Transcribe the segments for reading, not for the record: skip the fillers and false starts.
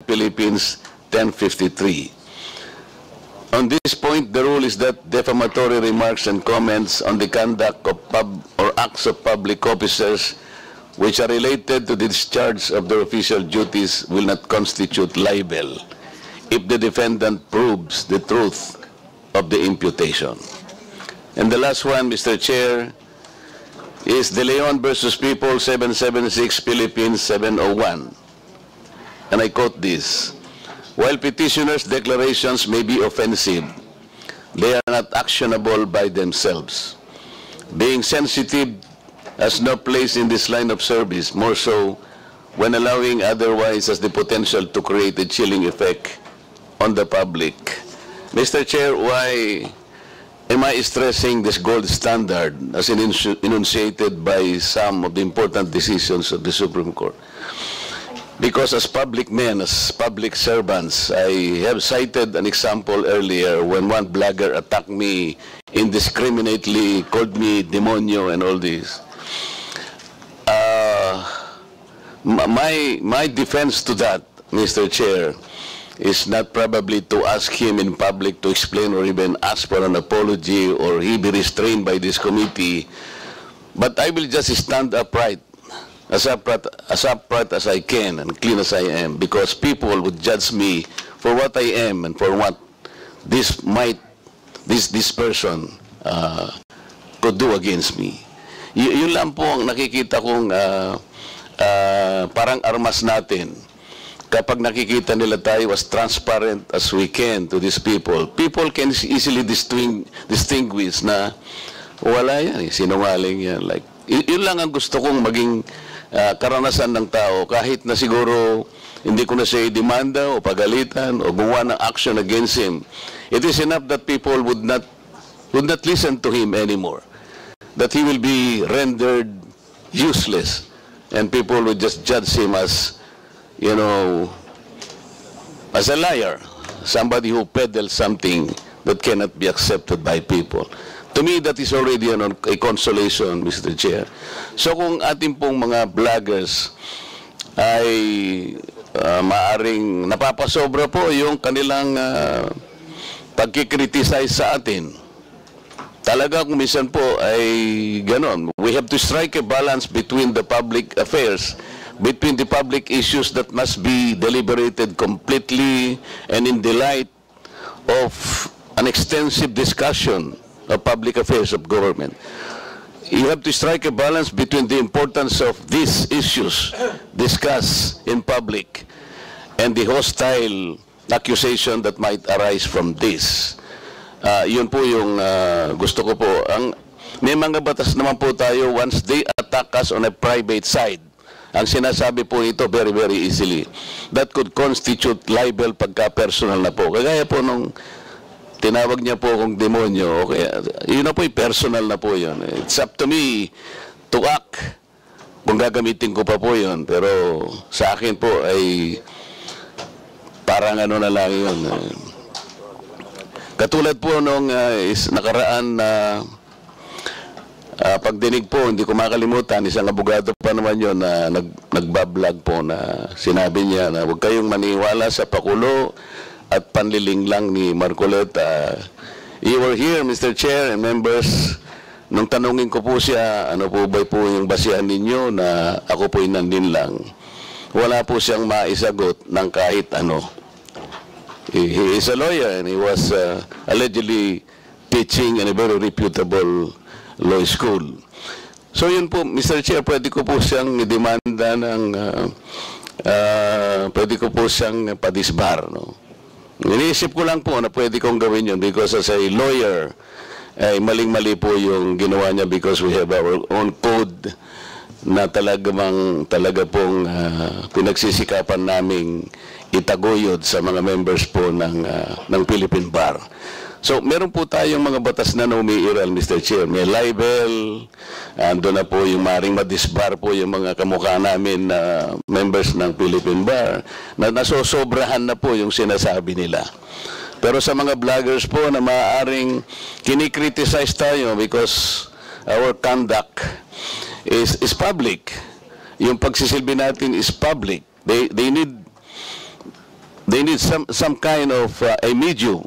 Philippines 1053. On this point, the rule is that defamatory remarks and comments on the conduct of acts of public officers which are related to the discharge of their official duties will not constitute libel if the defendant proves the truth of the imputation. And the last one, Mr. Chair, is De Leon versus People 776 Philippines 701. And I quote this: while petitioners' declarations may be offensive, they are not actionable by themselves. Being sensitive has no place in this line of service, more so when allowing otherwise has the potential to create a chilling effect on the public. Mr. Chair, why am I stressing this gold standard as enunciated by some of the important decisions of the Supreme Court? Because as public men, as public servants, I have cited an example earlier when one blogger attacked me indiscriminately, called me demonyo and all this. My defense to that, Mr. Chair, is not probably to ask him in public to explain or even ask for an apology or he be restrained by this committee, but I will just stand upright. As upright as I can and clean as I am, because people would judge me for what I am and for what this person could do against me. Yun lang po ang nakikita kong parang armas natin. Kapag nakikita nila tayo as transparent as we can to these people, people can easily distinguish na wala yan, sinungaling yan. Like, yun lang ang gusto kong maging karanasan ng tao, kahit na siguro hindi ko na siya demanda o pagalitan o gumawa ng action against him. It is enough that people would not listen to him anymore, that he will be rendered useless, and people would just judge him as, you know, as a liar, somebody who peddles something that cannot be accepted by people. To me, that is already a consolation, Mr. Chair. So kung ating pong mga vloggers ay maaring napapasobra po yung kanilang pagkikriticize sa atin, talaga kung minsan po ay ganon. We have to strike a balance between the public affairs, between the public issues that must be deliberated completely and in the light of an extensive discussion of public affairs of government. You have to strike a balance between the importance of these issues discussed in public and the hostile accusation that might arise from this. Yun po yung gusto ko po. May mga batas naman po tayo, once they attack us on a private side, ang sinasabi po ito very, very easily, that could constitute libel pagka-personal na po. Kagaya po nung tinawag niya po akong demonyo, okay, yun na po, personal na po yun. It's up to me to act kung gagamitin ko pa po yun. Pero sa akin po ay parang ano na lang yun. Katulad po nung nakaraan na pagdinig po, hindi ko makalimutan, isang abogado pa naman yun na nagbablog po na sinabi niya na huwag kayong maniwala sa pakulo at panliling lang ni Marcoleta. You were here, Mr. Chair and members, nung tanungin ko po siya, ano po ba po yung basihan ninyo na ako po'y nandin lang. Wala po siyang maisagot ng kahit ano. He is a lawyer and he was allegedly teaching in a very reputable law school. So yun po, Mr. Chair, pwede ko po siyang demanda ng, pwede ko po siyang padisbar, no? Iniisip ko lang po na pwede kong gawin yun because as a lawyer, ay maling-mali po yung ginawa niya because we have our own code na talaga pong pinagsisikapan naming itaguyod sa mga members po ng Philippine Bar. So, meron po tayong mga batas na umiiral, Mr. Chair. May libel, ando na po yung maring madisbar po yung mga kamukha namin na members ng Philippine Bar, na nasosobrahan na po yung sinasabi nila. Pero sa mga vloggers po na maaaring kinikriticize tayo because our conduct is public. Yung pagsisilbi natin is public. They need They need some kind of a medium.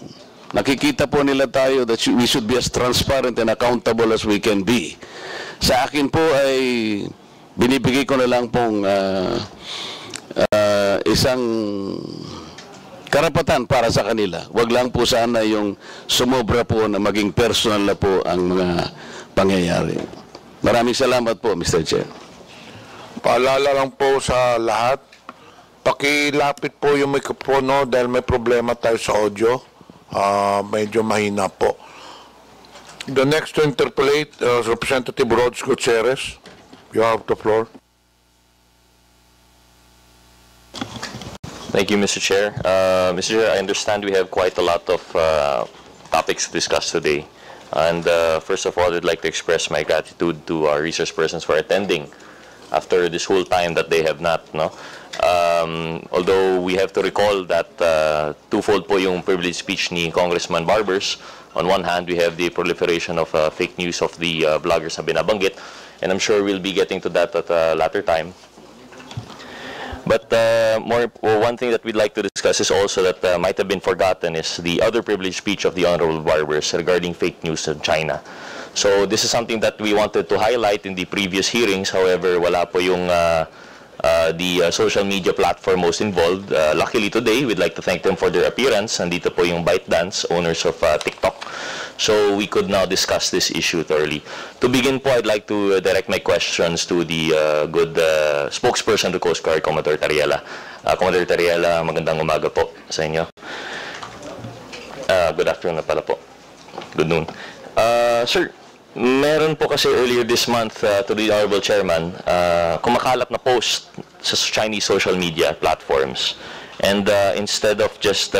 Nakikita po nila tayo that we should be as transparent and accountable as we can be. Sa akin po ay binibigay ko na lang pong isang karapatan para sa kanila. Wag lang po sana yung sumobra po na maging personal na po ang mga pangyayari. Maraming salamat po, Mr. Chair. Paalala lang po sa lahat, pakilapit po yung mikropono dahil may problema tayo sa audio. Medyo mahina po. The next to interpolate, Representative Rods Gutierrez. You have the floor. Thank you, Mr. Chair. Mr. Chair, I understand we have quite a lot of topics to discuss today. And first of all, I'd like to express my gratitude to our resource persons for attending after this whole time that they have not, no? Although we have to recall that twofold po yung privileged speech ni Congressman Barbers. On one hand, we have the proliferation of fake news of the bloggers na binabanggit, and I'm sure we'll be getting to that at a later time. But one thing that we'd like to discuss is also that might have been forgotten is the other privileged speech of the Honorable Barbers regarding fake news in China. So this is something that we wanted to highlight in the previous hearings. However, wala po yung the social media platform most involved. Luckily today, we'd like to thank them for their appearance. Nandito po yung ByteDance, owners of TikTok. So we could now discuss this issue thoroughly. To begin po, I'd like to direct my questions to the good spokesperson of the Coast Guard, Commodore Tariela. Commodore Tariela, magandang umaga po sa inyo. Good afternoon na pala po. Good noon. Sir, meron po kasi earlier this month to the Honorable Chairman, kumakalat na post sa Chinese social media platforms. And instead of just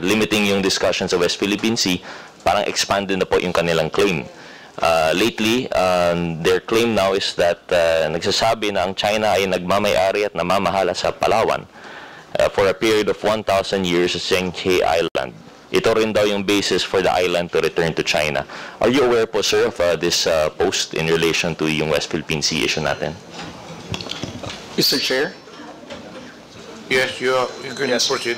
limiting yung discussion sa West Philippine Sea, parang expanded na po yung kanilang claim. Lately, their claim now is that nagsasabi na ang China ay nagmamay-ari at namamahala sa Palawan for a period of 1,000 years sa Zhenghe Island. Ito rin daw yung basis for the island to return to China. Are you aware po, sir, of this post in relation to yung West Philippine Sea issue natin? Mr. Chair? Yes, you can proceed.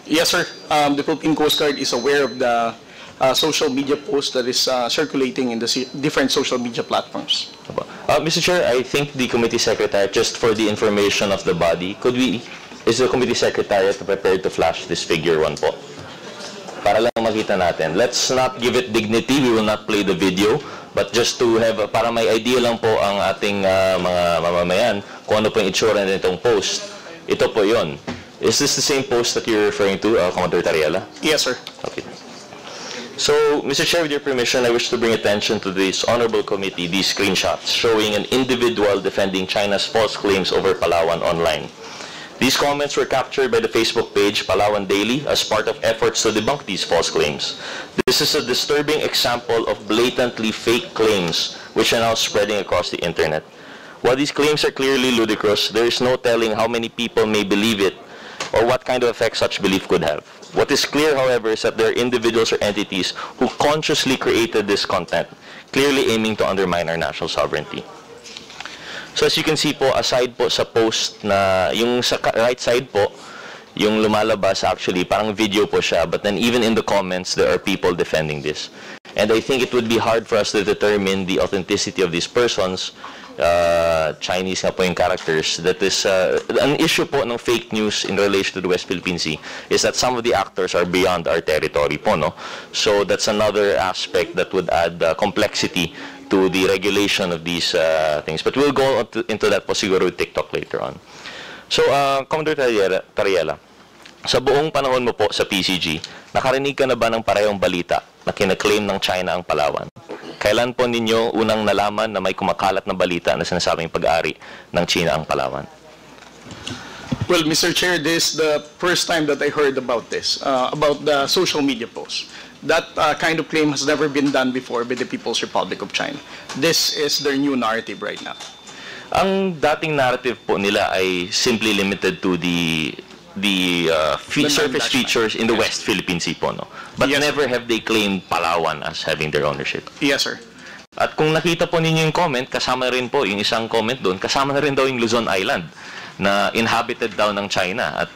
Yes, sir. The Philippine Coast Guard is aware of the social media post that is circulating in the different social media platforms. Mr. Chair, I think the committee secretary, just for the information of the body, is the committee secretary prepared to flash this figure 1 po? Para lang makita natin. Let's not give it dignity. We will not play the video. But just to have, para may idea lang po ang ating mga mamamayan kung ano po yung itsura nitong post. Ito po yon. Is this the same post that you're referring to, Commodore Tariela? Yes, sir. Okay. So, Mr. Chair, with your permission, I wish to bring attention to this honorable committee these screenshots showing an individual defending China's false claims over Palawan online. These comments were captured by the Facebook page Palawan Daily as part of efforts to debunk these false claims. This is a disturbing example of blatantly fake claims which are now spreading across the internet. While these claims are clearly ludicrous, there is no telling how many people may believe it or what kind of effect such belief could have. What is clear, however, is that there are individuals or entities who consciously created this content, clearly aiming to undermine our national sovereignty. So as you can see po, aside po sa post na, yung sa right side po, yung lumalabas actually, parang video po siya, but then even in the comments, there are people defending this. And I think it would be hard for us to determine the authenticity of these persons, Chinese nga po yung characters, that is, an issue po ng fake news in relation to the West Philippine Sea is that some of the actors are beyond our territory po, no? So that's another aspect that would add complexity to the regulation of these things. But we'll go into that po siguro with TikTok later on. So, Commodore Tariela, sa buong panahon mo po sa PCG, nakarinig ka na ba ng parehong balita na kinaklaim ng China ang Palawan? Kailan po ninyo unang nalaman na may kumakalat na balita na sinasabing pag-ari ng China ang Palawan? Well, Mr. Chair, this is the first time that I heard about this, about the social media post. That kind of claim has never been done before by the People's Republic of China. This is their new narrative right now. Ang dating narrative po nila ay simply limited to the surface features in the West Philippine Sea po, no? But yes, never have they claimed Palawan as having their ownership. Yes, sir. At kung nakita po ninyo yung comment, kasama rin po yung isang comment doon, kasama na rin daw yung Luzon Island na inhabited daw ng China at